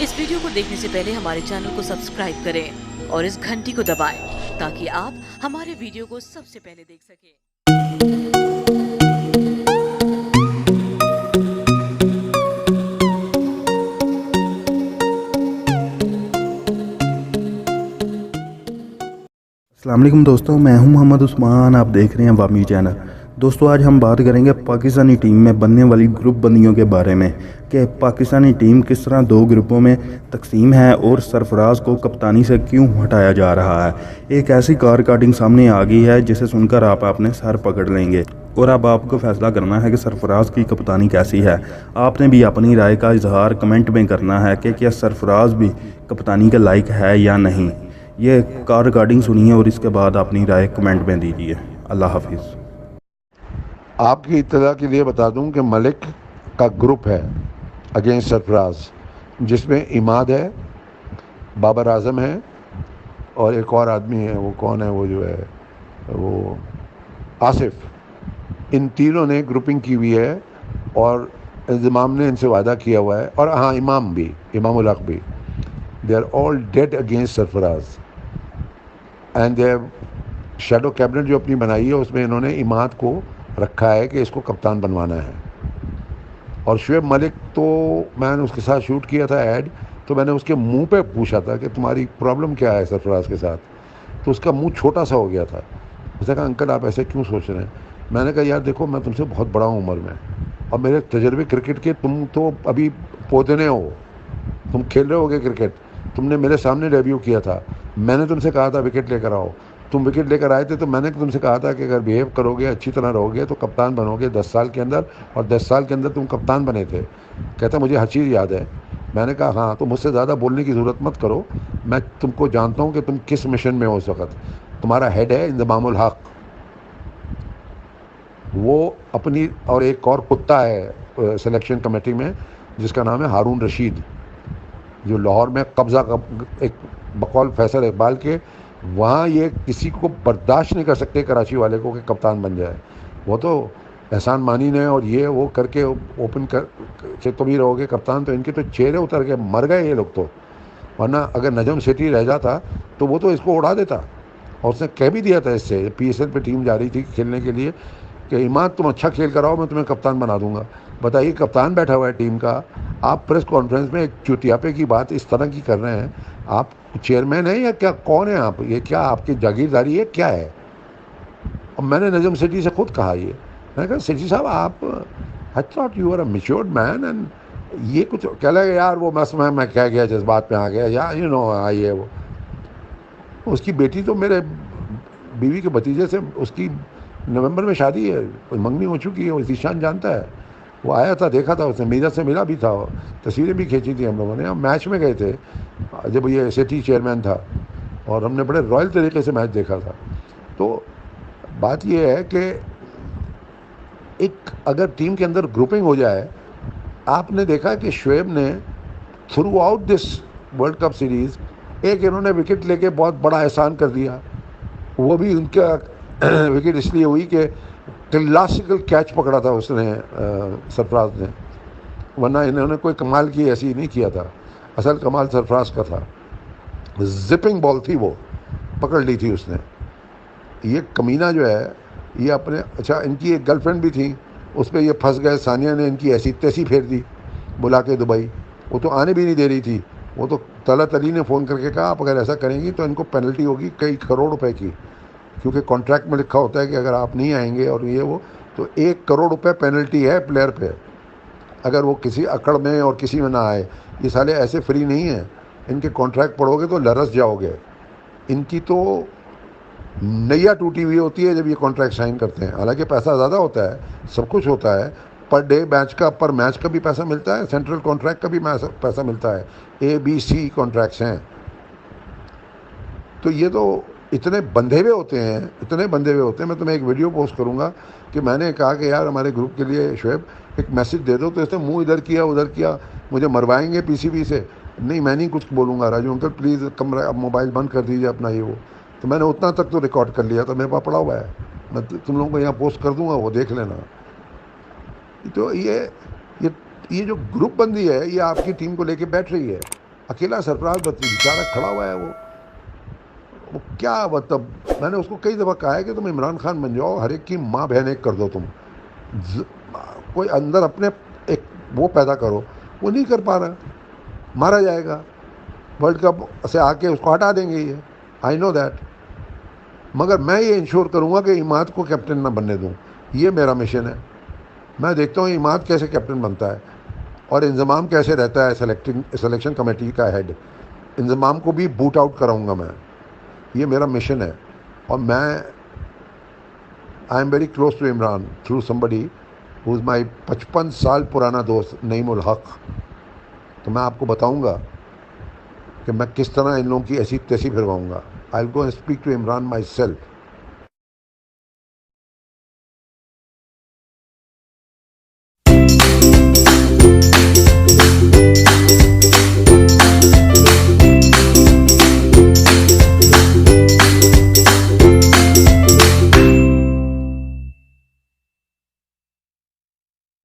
इस वीडियो को देखने से पहले हमारे चैनल को सब्सक्राइब करें और इस घंटी को दबाएं ताकि आप हमारे वीडियो को सबसे पहले देख सकें। अस्सलाम वालेकुम दोस्तों, मैं हूं मोहम्मद उस्मान। आप देख रहे हैं वामी चैनल। दोस्तों, आज हम बात करेंगे पाकिस्तानी टीम में बनने वाली ग्रुप बंदियों के बारे में कि पाकिस्तानी टीम किस तरह दो ग्रुपों में तकसीम है और सरफराज को कप्तानी से क्यों हटाया जा रहा है। एक ऐसी कार काटिंग सामने आ गई है जिसे सुनकर आप अपने सर पकड़ लेंगे और अब आपको फैसला करना है कि सरफराज की कप्तानी कैसी है। आपने भी अपनी राय का इजहार कमेंट में करना है कि क्या सरफराज भी कप्तानी के लायक है या नहीं। ये कार रिकॉर्डिंग सुनिए और इसके बाद अपनी राय कमेंट में दीजिए। अल्लाह हाफिज़। आपकी इत्तला के लिए बता दूं कि मलिक का ग्रुप है अगेंस्ट सरफराज, जिसमें इमाद है, बाबर आजम है और एक और आदमी है, वो कौन है, वो जो है वो आसिफ। इन तीनों ने ग्रुपिंग की हुई है और इंतज़ाम ने इनसे वादा किया हुआ है। और हाँ, इमाम भी, इमामुल हक भी। They are all dead against Sarfaraz and they shadow cabinet जो अपनी बनाई है उसमें इन्होंने इमाद को रखा है कि इसको कप्तान बनवाना है। और शुएब मलिक, तो मैंने उसके साथ शूट किया था ऐड, तो मैंने उसके मुंह पे पूछा था कि तुम्हारी प्रॉब्लम क्या है सरफराज के साथ, तो उसका मुंह छोटा सा हो गया था। उसने कहा अंकल आप ऐसे क्यों सोच रहे हैं। मैंने कहा यार देखो, मैं तुमसे बहुत बड़ा हूँ उम्र में और मेरे तजर्बे क्रिकेट के, तुम तो अभी पौधने हो, तुम खेल रहे होगे क्रिकेट, तुमने मेरे सामने डेब्यू किया था, मैंने तुमसे कहा था विकेट लेकर आओ, तुम विकेट लेकर आए थे, तो मैंने तुमसे कहा था कि अगर बिहेव करोगे, अच्छी तरह रहोगे तो कप्तान बनोगे 10 साल के अंदर, और 10 साल के अंदर तुम कप्तान बने थे। कहता मुझे हर चीज़ याद है। मैंने कहा हाँ, तो मुझसे ज़्यादा बोलने की ज़रूरत मत करो, मैं तुमको जानता हूँ कि तुम किस मिशन में हो उस वक्त। तुम्हारा हेड है इंतज़ामुल हक, वो अपनी, और एक और कुत्ता है सिलेक्शन कमेटी में जिसका नाम है हारून रशीद, जो लाहौर में कब्ज़ा एक बकौल फैसल इकबाल के, वहाँ ये किसी को बर्दाश्त नहीं कर सकते कराची वाले को कि कप्तान बन जाए। वो तो एहसान मानी ने और ये वो करके ओपन कर से तुम ही रहोगे कप्तान, तो इनके तो चेहरे उतर के मर गए ये लोग तो। वरना अगर नजम सेठी रह जाता तो वो तो इसको उड़ा देता। और उसने कह भी दिया था इससे, PSL पे टीम जा रही थी खेलने के लिए, कि इमाद तुम अच्छा खेल कर आओ, मैं तुम्हें कप्तान बना दूंगा। बताइए, कप्तान बैठा हुआ है टीम का, आप प्रेस कॉन्फ्रेंस में एक चुतियापे की बात इस तरह की कर रहे हैं। आप चेयरमैन हैं या क्या, कौन है आप, ये क्या आपकी जागीरदारी है, क्या है। और मैंने नजम सेठी से खुद कहा, ये मैंने कहा सेठी साहब आप, I thought you are a matured man, and ये कुछ कह लगे यार वो बस मैं कह गया, जज्बात में आ गया, या यू नो ये वो। उसकी बेटी तो मेरे बीवी के भतीजे से, उसकी नवंबर में शादी है, मंगनी हो चुकी है, वो ज़ीशान जानता है। वो आया था, देखा था उसने, मीरा से मिला भी था, तस्वीरें भी खींची थी हम लोगों ने। हम मैच में गए थे जब ये सेठी चेयरमैन था, और हमने बड़े रॉयल तरीके से मैच देखा था। तो बात ये है कि एक अगर टीम के अंदर ग्रुपिंग हो जाए, आपने देखा कि शुएब ने through out this world cup series एक इन्होंने विकेट लेके बहुत बड़ा एहसान कर दिया। वो भी उनका विकेट इसलिए हुई कि क्लासिकल कैच पकड़ा था उसने, सरफराज ने, वरना इन्होंने कोई कमाल की ऐसी नहीं किया था। असल कमाल सरफराज का था, जिपिंग बॉल थी, वो पकड़ ली थी उसने। ये कमीना जो है ये अपने, अच्छा इनकी एक गर्लफ्रेंड भी थी, उस पर ये फंस गए। सानिया ने इनकी ऐसी तैसी फेर दी बुला के दुबई, वो तो आने भी नहीं दे रही थी। वो तो तलत अली ने फ़ोन करके कहा आप अगर ऐसा करेंगी तो इनको पेनल्टी होगी कई करोड़ रुपए की, क्योंकि कॉन्ट्रैक्ट में लिखा होता है कि अगर आप नहीं आएंगे और ये वो, तो 1 करोड़ रुपए पेनल्टी है प्लेयर पे, अगर वो किसी अकड़ में और किसी में ना आए। ये साले ऐसे फ्री नहीं हैं, इनके कॉन्ट्रैक्ट पढ़ोगे तो लरस जाओगे। इनकी तो नैया टूटी हुई होती है जब ये कॉन्ट्रैक्ट साइन करते हैं। हालांकि पैसा ज़्यादा होता है, सब कुछ होता है, पर डे मैच का, पर मैच का भी पैसा मिलता है, सेंट्रल कॉन्ट्रैक्ट का भी पैसा मिलता है, ABC कॉन्ट्रैक्ट्स हैं। तो ये तो इतने बंधे हुए होते हैं, इतने बंधे हुए होते हैं। मैं तुम्हें एक वीडियो पोस्ट करूंगा कि मैंने कहा कि यार हमारे ग्रुप के लिए शुएब एक मैसेज दे दो, तो इसने मुंह इधर किया उधर किया, मुझे मरवाएंगे PCB से। नहीं, मैं नहीं कुछ बोलूँगा, राजू अंकल प्लीज़ कमरा मोबाइल बंद कर दीजिए अपना, ये वो। तो मैंने उतना तक तो रिकॉर्ड कर लिया था, मेरे पास पड़ा हुआ है, मैं तुम लोगों को यहाँ पोस्ट कर दूँगा, वो देख लेना। तो ये जो ग्रुप बंदी है, ये आपकी टीम को लेके बैठ रही है। اکیلا سرفراز بطری بیچارہ کھڑا ہوا ہے، وہ کیا مطلب، میں نے اس کو کئی دفعہ کہا ہے کہ تم عمران خان بن جاؤ، ہر ایک کی ماں بہن ایک کر دو، تم کوئی اندر اپنے ایک وہ پیدا کرو، وہ نہیں کر پا رہا، مارا جائے گا، ورلڈ کپ سے آ کے اس کو ہٹا دیں گے، یہ آئی نو دیٹ، مگر میں یہ انشور کروں گا کہ اماد کو کیپٹن نہ بننے دوں، یہ میرا مشن ہے۔ میں دیکھتا ہوں اماد کیسے کیپٹن بنتا ہے اور انضمام کیسے رہتا ہے سلیکشن کمیٹی کا ہیڈ، انضمام کو بھی بوٹ آؤٹ کراؤں گا میں، یہ میرا مشن ہے۔ اور میں I am very close to Imran through somebody who is my 55 سال پرانا دوست نعیم الحق، تو میں آپ کو بتاؤں گا کہ میں کس طرح ان لوگوں کی ایسی تیسی پھرواؤں گا۔ I will go and speak to Imran my self